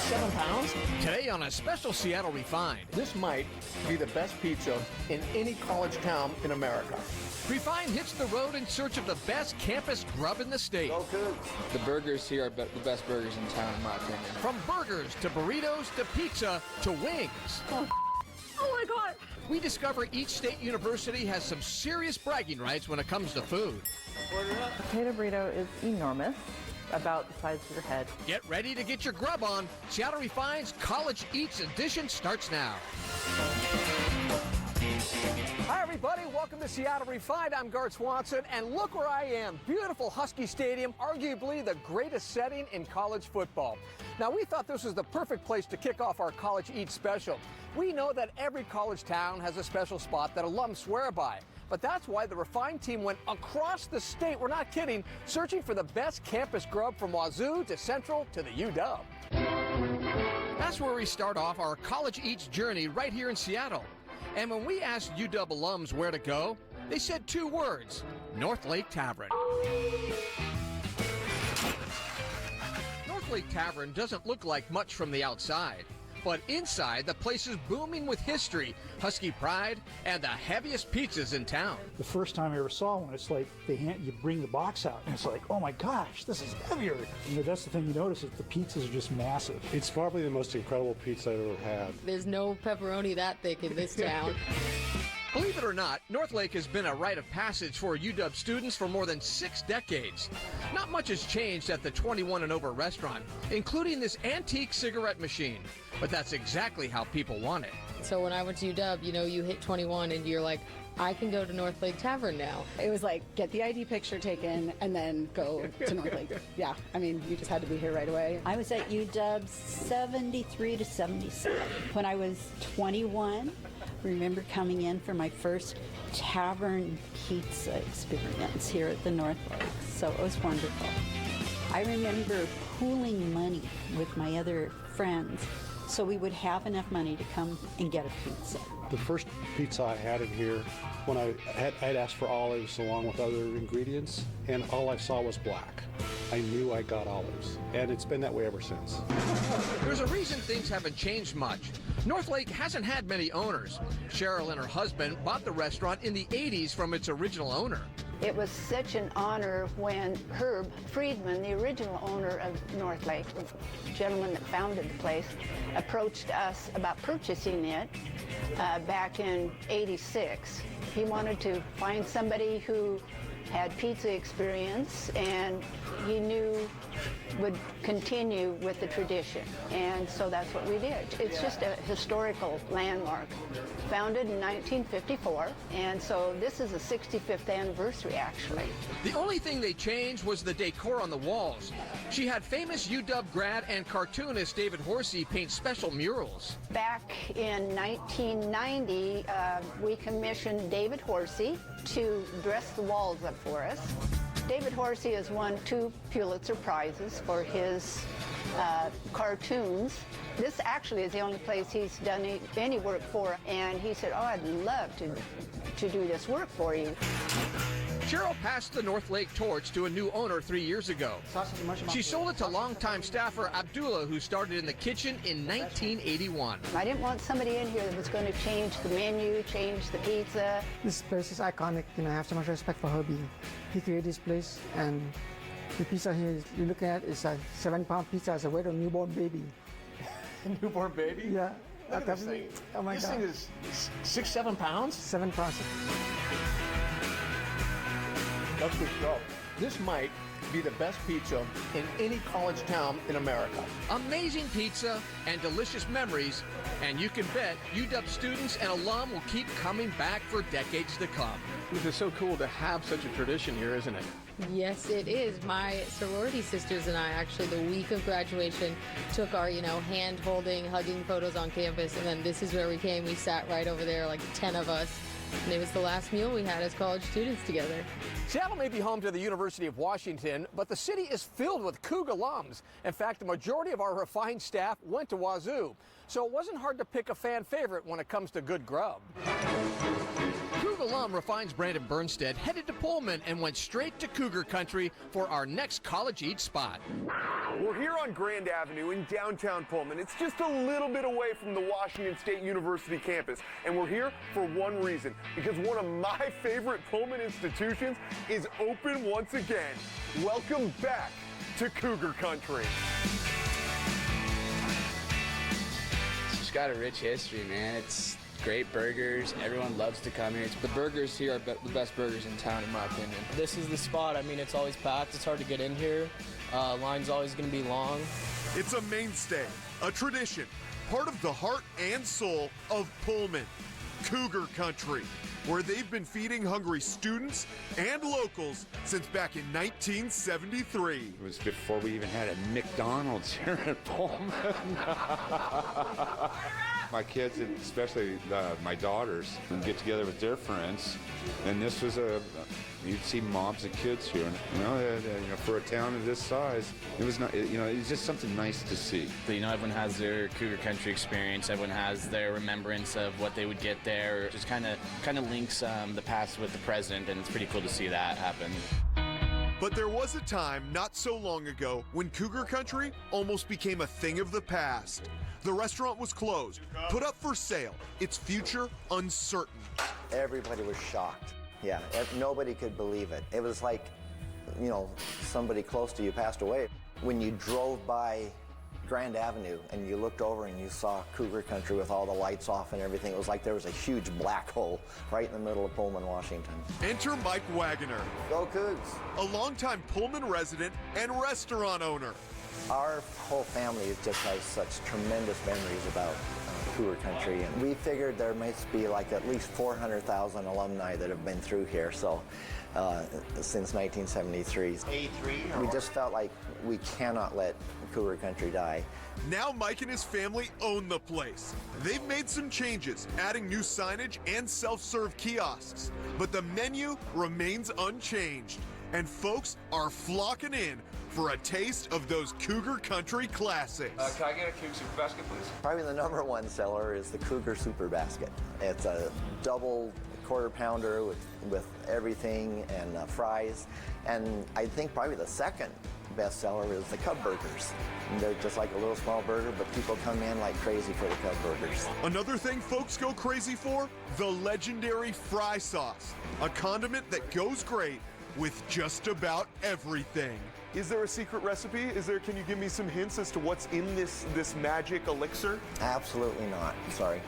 7 pounds? Today on a special Seattle Refined. This might be the best pizza in any college town in America. Refined hits the road in search of the best campus grub in the state. Go Cougs. The burgers here are the best burgers in town, in my opinion. From burgers to burritos to pizza to wings. Oh my God. We discover each state university has some serious bragging rights when it comes to food. Potato burrito is enormous, about the size of your head. Get ready to get your grub on. Seattle Refined's College Eats edition starts now. Hi, everybody. Welcome to Seattle Refined. I'm Gart Swanson, and look where I am. Beautiful Husky Stadium, arguably the greatest setting in college football. Now, we thought this was the perfect place to kick off our College Eats special. We know that every college town has a special spot that alums swear by. But that's why the Refined team went across the state, we're not kidding, searching for the best campus grub from Wazoo to Central to the UW. That's where we start off our College Eats journey right here in Seattle. And when we asked UW alums where to go, they said 2 words: North Lake Tavern. North Lake Tavern doesn't look like much from the outside. But inside, the place is booming with history, Husky pride, and the heaviest pizzas in town. The first time I ever saw one, it's like you bring the box out, and it's like, oh my gosh, this is heavier. That's the thing you notice, is the pizzas are just massive. It's probably the most incredible pizza I've ever had. There's no pepperoni that thick in this town. Believe it or not, North Lake has been a rite of passage for UW students for more than 6 decades. Not much has changed at the 21 and over restaurant, including this antique cigarette machine. But that's exactly how people want it. So when I went to UW, you hit 21 and you're like, I can go to North Lake Tavern now. It was like, get the ID picture taken and then go to North Lake. Yeah, I mean, you just had to be here right away. I was at UW 73 to 77. When I was 21, I remember coming in for my first tavern pizza experience here at the North Lake. So it was wonderful. I remember pooling money with my other friends so we would have enough money to come and get a pizza. The first pizza I had in here, when I'd asked for olives along with other ingredients, and all I saw was black. I knew I got olives, and it's been that way ever since. There's a reason things haven't changed much. North Lake hasn't had many owners. Cheryl and her husband bought the restaurant in the 80s from its original owner. It was such an honor when Herb Friedman, the original owner of North Lake, the gentleman that founded the place, approached us about purchasing it back in '86. He wanted to find somebody who had pizza experience and he knew would continue with the tradition. And so that's what we did. It's just a historical landmark. Founded in 1954, and so this is the 65th anniversary, actually. The only thing they changed was the decor on the walls. She had famous UW grad and cartoonist David Horsey paint special murals. Back in 1990, we commissioned David Horsey to dress the walls up for us. David Horsey has won 2 Pulitzer Prizes for his cartoons. This actually is the only place he's done any work for, and he said, oh, I'd love to do this work for you. Cheryl passed the North Lake torch to a new owner 3 years ago. She sold it to longtime staffer Abdullah, who started in the kitchen in 1981. I didn't want somebody in here that was going to change the menu, change the pizza. This place is iconic. I have so much respect for Herbie. He created this place, and the pizza here you're looking at is a 7-pound pizza as a weight of a newborn baby. Newborn baby? Yeah. Look at this thing. Oh my God. This thing is 6-7 pounds? 7 pounds. That's good stuff. This might be the best pizza in any college town in America. Amazing pizza and delicious memories, and you can bet UW students and alum will keep coming back for decades to come. This is so cool to have such a tradition here, isn't it? Yes, it is. My sorority sisters and I, actually, the week of graduation, took our, hand-holding, hugging photos on campus, and then this is where we came. We sat right over there, like 10 of us, and it was the last meal we had as college students together. Seattle may be home to the University of Washington, but the city is filled with Coug alums. In fact, the majority of our refined staff went to Wazoo, so it wasn't hard to pick a fan favorite when it comes to good grub. Cougar alum Refine's Brandon Bernstead headed to Pullman and went straight to Cougar Country for our next College Eats spot. We're here on Grand Avenue in downtown Pullman. It's just a little bit away from the Washington State University campus, and we're here for one reason, because one of my favorite Pullman institutions is open once again. Welcome back to Cougar Country. It's got a rich history, man. It's great burgers. Everyone loves to come here. The burgers here are the best burgers in town, in my opinion. This is the spot. I mean, it's always packed. It's hard to get in here. Line's always going to be long. It's a mainstay, a tradition, part of the heart and soul of Pullman, Cougar Country, where they've been feeding hungry students and locals since back in 1973. It was before we even had a McDonald's here in Pullman. My kids, especially my daughters, would get together with their friends, and this was you'd see mobs of kids here, and for a town of this size, it was not, it was just something nice to see. Everyone has their Cougar Country experience. Everyone has their remembrance of what they would get there. It just kind of links the past with the present, and it's pretty cool to see that happen. But there was a time not so long ago when Cougar Country almost became a thing of the past. The restaurant was closed, put up for sale, its future uncertain. Everybody was shocked. Yeah, nobody could believe it. It was like, somebody close to you passed away. When you drove by Grand Avenue and you looked over and you saw Cougar Country with all the lights off and everything, it was like there was a huge black hole right in the middle of Pullman, Washington. Enter Mike Wagoner. Go Cougs. A longtime Pullman resident and restaurant owner. Our whole family just has such tremendous memories about Cougar Country, and we figured there must be like at least 400,000 alumni that have been through here, so since 1973. We just felt like we cannot let Cougar Country die. Now Mike and his family own the place. They've made some changes, adding new signage and self-serve kiosks, but the menu remains unchanged, and folks are flocking in for a taste of those Cougar Country classics. Can I get a Cougar Super Basket, please? Probably the #1 seller is the Cougar Super Basket. It's a double quarter pounder with everything and fries. And I think probably the second best seller is the Cub Burgers. And they're just like a little small burger, but people come in like crazy for the Cub Burgers. Another thing folks go crazy for, the legendary fry sauce, a condiment that goes great with just about everything. Is there a secret recipe? Can you give me some hints as to what's in this magic elixir? Absolutely not, sorry.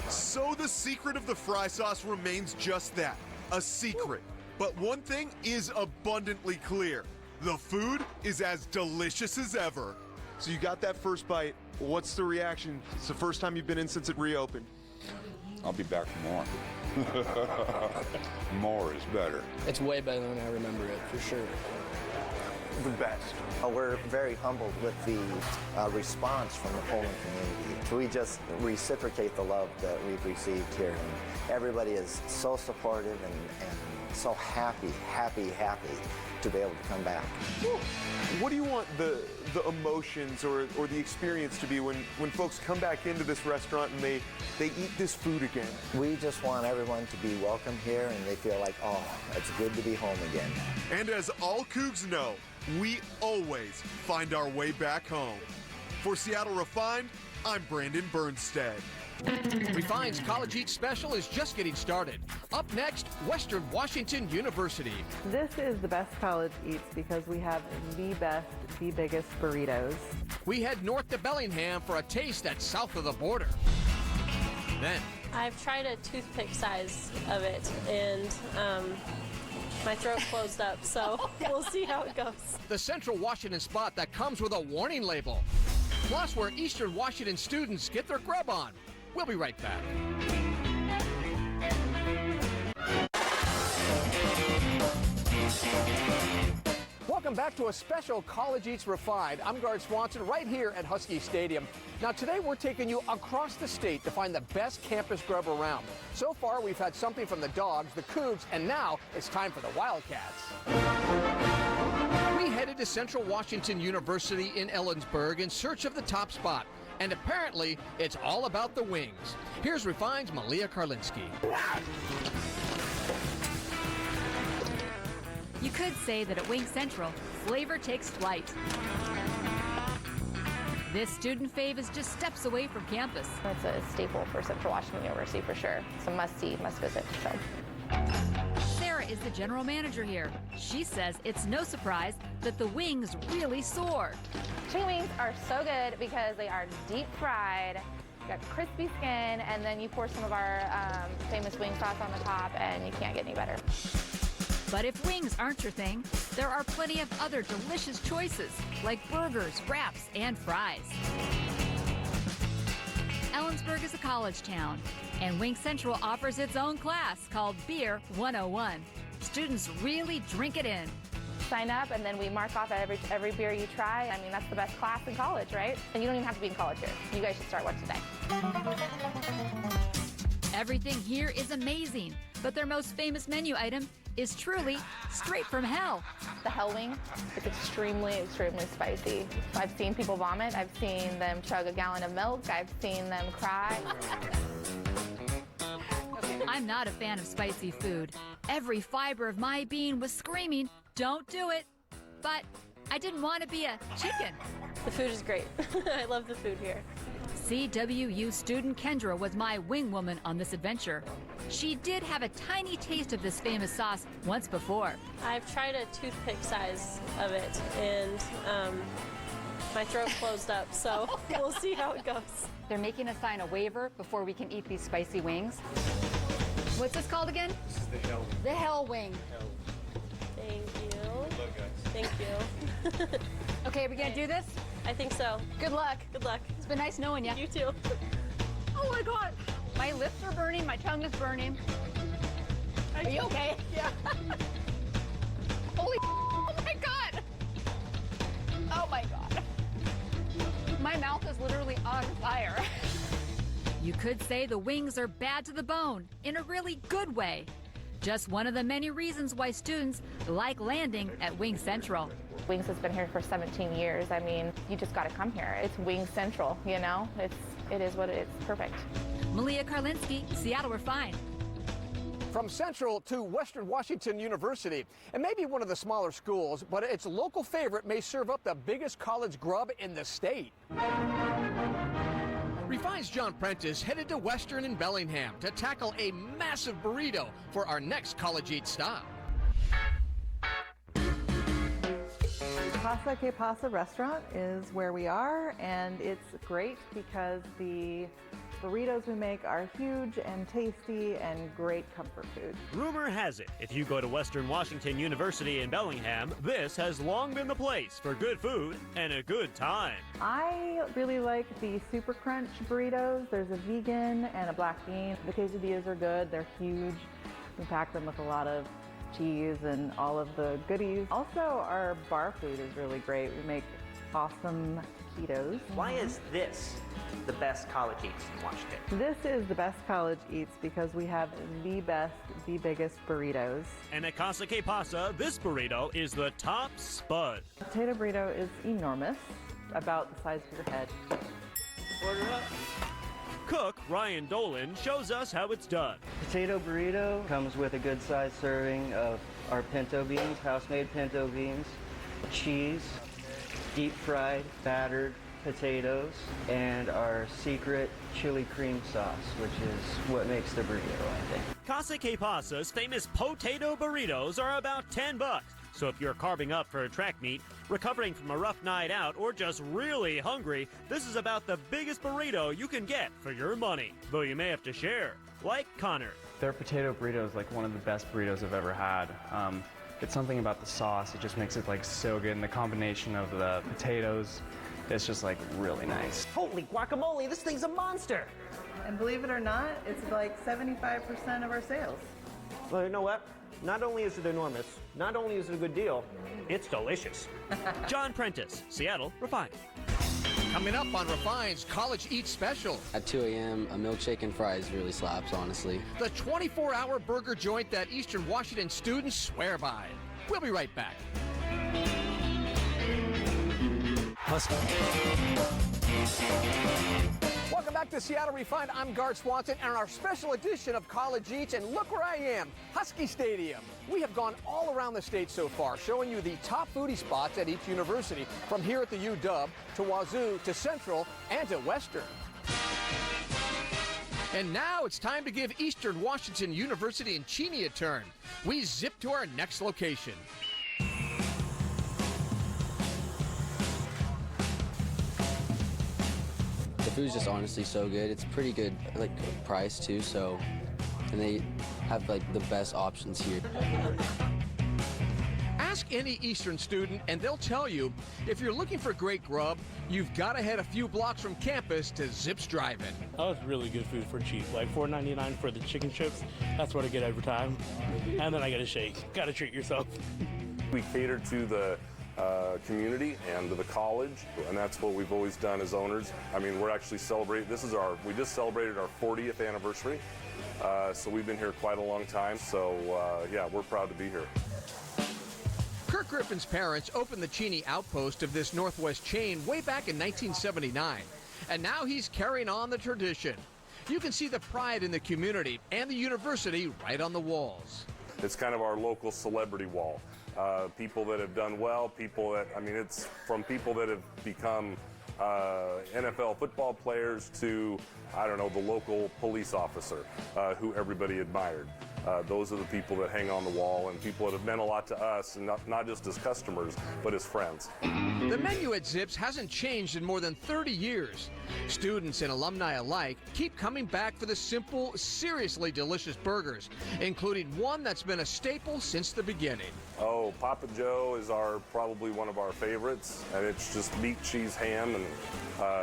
So the secret of the fry sauce remains just that, a secret. But one thing is abundantly clear. The food is as delicious as ever. So you got that first bite. What's the reaction? It's the first time you've been in since it reopened. I'll be back for more. More is better. It's way better than I remember it, for sure. The best. We're very humbled with the response from the Pullman community. We just reciprocate the love that we've received here. And everybody is so supportive and so happy to be able to come back. What do you want the emotions or the experience to be when folks come back into this restaurant and they eat this food again? We just want everyone to be welcome here and they feel like, oh, it's good to be home again. And as all Cougs know, we always find our way back home. For Seattle Refined, I'm Brandon Bernstead. Refine's College Eats Special is just getting started. Up next, Western Washington University. This is the best College Eats because we have the best, the biggest burritos. We head north to Bellingham for a taste that's south of the border. Then, I've tried a toothpick size of it, and my throat closed up, so we'll see how it goes. the Central Washington spot that comes with a warning label. Plus, where Eastern Washington students get their grub on. We'll be right back. Welcome back to a special College Eats Refined. I'm Guard Swanson right here at Husky Stadium. Now today we're taking you across the state to find the best campus grub around. So far we've had something from the Dogs, the Cougs, and now it's time for the Wildcats. We headed to Central Washington University in Ellensburg in search of the top spot. And apparently, it's all about the wings. Here's Refined's Malia Karlinski. You could say that at Wing Central, flavor takes flight. This student fave is just steps away from campus. It's a staple for Central Washington University for sure. It's a must-see, must-visit. So. Sarah is the general manager here. She says it's no surprise that the wings really soar. Chicken wings are so good because they are deep fried, got crispy skin, and then you pour some of our famous wing sauce on the top, and you can't get any better. But if wings aren't your thing, there are plenty of other delicious choices, like burgers, wraps, and fries. Ellensburg is a college town, and Wing Central offers its own class called Beer 101. Students really drink it in. Sign up, and then we mark off every beer you try. I mean, that's the best class in college, right? And you don't even have to be in college here. You guys should start one today. Everything here is amazing, but their most famous menu item is truly straight from hell. The hell wing is extremely, extremely spicy. I've seen people vomit. I've seen them chug a gallon of milk. I've seen them cry. I'm not a fan of spicy food. Every fiber of my being was screaming, don't do it. But I didn't want to be a chicken. The food is great. I love the food here. CWU student Kendra was my wing woman on this adventure. She did have a tiny taste of this famous sauce once before. I've tried a toothpick size of it, and my throat closed up, so we'll see how it goes. They're making us sign a waiver before we can eat these spicy wings. What's this called again? This is the hell. The hell wing. Thank you. Good luck, guys. Thank you. Okay, are we gonna do this? I think so. Good luck. Good luck. It's been nice knowing you. You too. Oh my God. My lips are burning, my tongue is burning. Are you okay? Yeah. Holy oh my God. Oh my God. My mouth is literally on fire. You could say the wings are bad to the bone in a really good way. Just one of the many reasons why students like landing at Wing Central. Wings has been here for 17 years. I mean, you just got to come here. It's Wing Central, you know? It is what it is. Perfect. Malia Karlinski, Seattle Refined. From Central to Western Washington University. It may be one of the smaller schools, but its local favorite may serve up the biggest college grub in the state. Refine's John Prentice headed to Western in Bellingham to tackle a massive burrito for our next College Eat stop. Casa que Pasa restaurant is where we are, and it's great because the burritos we make are huge and tasty and great comfort food. Rumor has it, if you go to Western Washington University in Bellingham, this has long been the place for good food and a good time. I really like the Super Crunch burritos. There's a vegan and a black bean. The quesadillas are good. They're huge. We pack them with a lot of cheese and all of the goodies. Also, our bar food is really great. We make awesome taquitos. Why is this the best college eats in Washington? This is the best college eats because we have the best, the biggest burritos. And at Casa que Pasa, this burrito is the top spud. The potato burrito is enormous, about the size of your head. Order up. Cook Ryan Dolan shows us how it's done. Potato burrito comes with a good sized serving of our pinto beans, house-made pinto beans, cheese, deep fried, battered potatoes, and our secret chili cream sauce, which is what makes the burrito, I think. Casa que Pasa's famous potato burritos are about $10. So if you're carving up for a track meet, recovering from a rough night out, or just really hungry, this is about the biggest burrito you can get for your money. Though you may have to share, like Connor. Their potato burrito is like one of the best burritos I've ever had. It's something about the sauce, it just makes it like so good, and the combination of the potatoes, it's just like really nice. Holy guacamole, this thing's a monster! And believe it or not, it's like 75% of our sales. Well, you know what? Not only is it enormous, not only is it a good deal, it's delicious. John Prentice, Seattle Refined. Coming up on Refine's College Eat Special. At 2 a.m., a milkshake and fries really slaps, honestly. The 24-hour burger joint that Eastern Washington students swear by. We'll be right back. Husky. back to Seattle Refined. I'm Garth Swanson, and our special edition of College Eats, and look where I am, Husky Stadium. We have gone all around the state so far, showing you the top foodie spots at each university, from here at the UW, to Wazoo, to Central, and to Western. And now it's time to give Eastern Washington University in Cheney a turn. We zip to our next location. The food's just honestly so good. It's pretty good, like, price too, so, and they have like the best options here. Ask any Eastern student and they'll tell you, if you're looking for great grub, you've got to head a few blocks from campus to Zips Drive-In. Oh, it's really good food for cheap. Like $4.99 for the chicken chips. That's what I get every time. And then I get a shake. Got to treat yourself. We cater to the community and to the college, and that's what we've always done as owners. I mean, we're actually celebrating, we just celebrated our 40th anniversary, so we've been here quite a long time, so yeah, we're proud to be here. Kirk Griffin's parents opened the Cheney outpost of this Northwest chain way back in 1979, and now he's carrying on the tradition. You can see the pride in the community and the university right on the walls. It's kind of our local celebrity wall. People that have done well, people that, I mean, it's from people that have become NFL football players to, I don't know, the local police officer who everybody admired. Those are the people that hang on the wall and people that have meant a lot to us, and not just as customers, but as friends. The menu at Zips hasn't changed in more than 30 years. Students and alumni alike keep coming back for the simple, seriously delicious burgers, including one that's been a staple since the beginning. Oh, Papa Joe is probably one of our favorites, and it's just meat, cheese, ham, and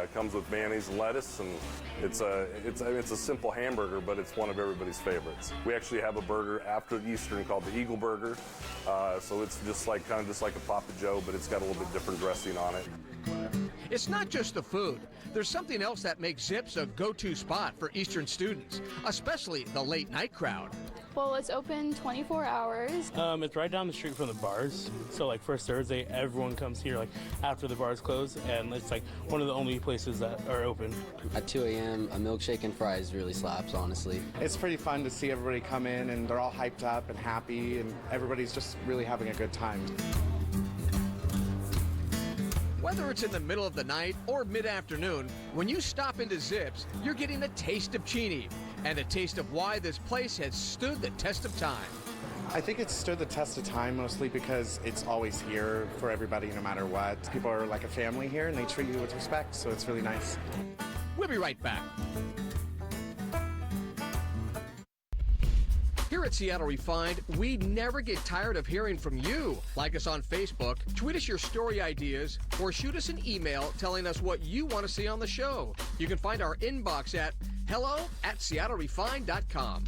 it comes with mayonnaise and lettuce, and it's a simple hamburger, but it's one of everybody's favorites. We actually have a burger after Eastern called the Eagle Burger, so it's just like kind of just like a Papa Joe, but it's got a little bit different dressing on it. It's not just the food. There's something else that makes Zips a go-to spot for Eastern students, especially the late night crowd. Well, it's open 24 hours. It's right down the street from the bars. So like first Thursday, everyone comes here like after the bars close, and it's like one of the only places that are open. At 2 a.m., a milkshake and fries really slaps, honestly. It's pretty fun to see everybody come in and they're all hyped up and happy, and everybody's just really having a good time. Whether it's in the middle of the night or mid-afternoon, when you stop into Zips, you're getting a taste of Cheney and a taste of why this place has stood the test of time. I think it's stood the test of time mostly because it's always here for everybody no matter what. People are like a family here and they treat you with respect, so it's really nice. We'll be right back. Here at Seattle Refined, we never get tired of hearing from you. Like us on Facebook, tweet us your story ideas, or shoot us an email telling us what you want to see on the show. You can find our inbox at hello@seattlerefined.com.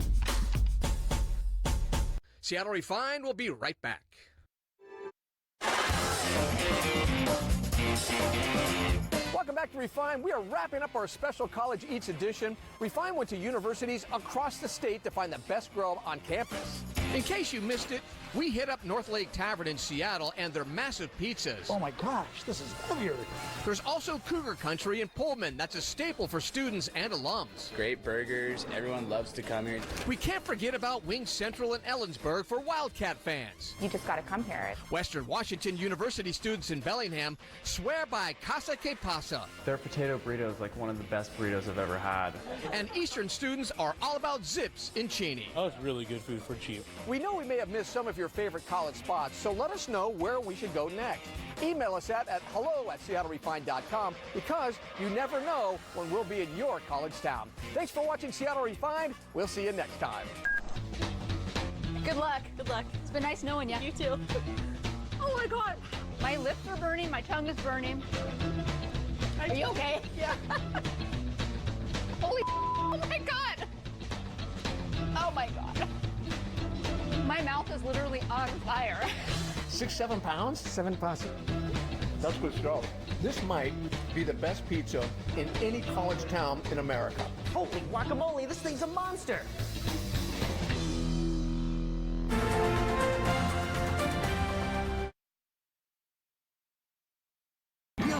Seattle Refined will be right back. Welcome back to Refine. We are wrapping up our special College Eats edition. Refine went to universities across the state to find the best grub on campus. In case you missed it, we hit up North Lake Tavern in Seattle and their massive pizzas. Oh my gosh, this is weird. There's also Cougar Country in Pullman. That's a staple for students and alums. Great burgers. Everyone loves to come here. We can't forget about Wings Central in Ellensburg for Wildcat fans. You just got to come here. Western Washington University students in Bellingham swear by Casa que Pasa. Their potato burrito is like one of the best burritos I've ever had. And Eastern students are all about Zips in Cheney. Oh, it's really good food for cheap. We know we may have missed some of your favorite college spots, so let us know where we should go next. Email us at hello@seattlerefined.com, because you never know when we'll be in your college town. Thanks for watching Seattle Refined. We'll see you next time. Good luck. Good luck. It's been nice knowing you. You too. Oh my God. My lips are burning. My tongue is burning. Are you okay? Yeah. Holy oh my God. Oh my God. My mouth is literally on fire. 6-7 pounds? 7 pounds. That's good stuff. This might be the best pizza in any college town in America. Holy guacamole, this thing's a monster.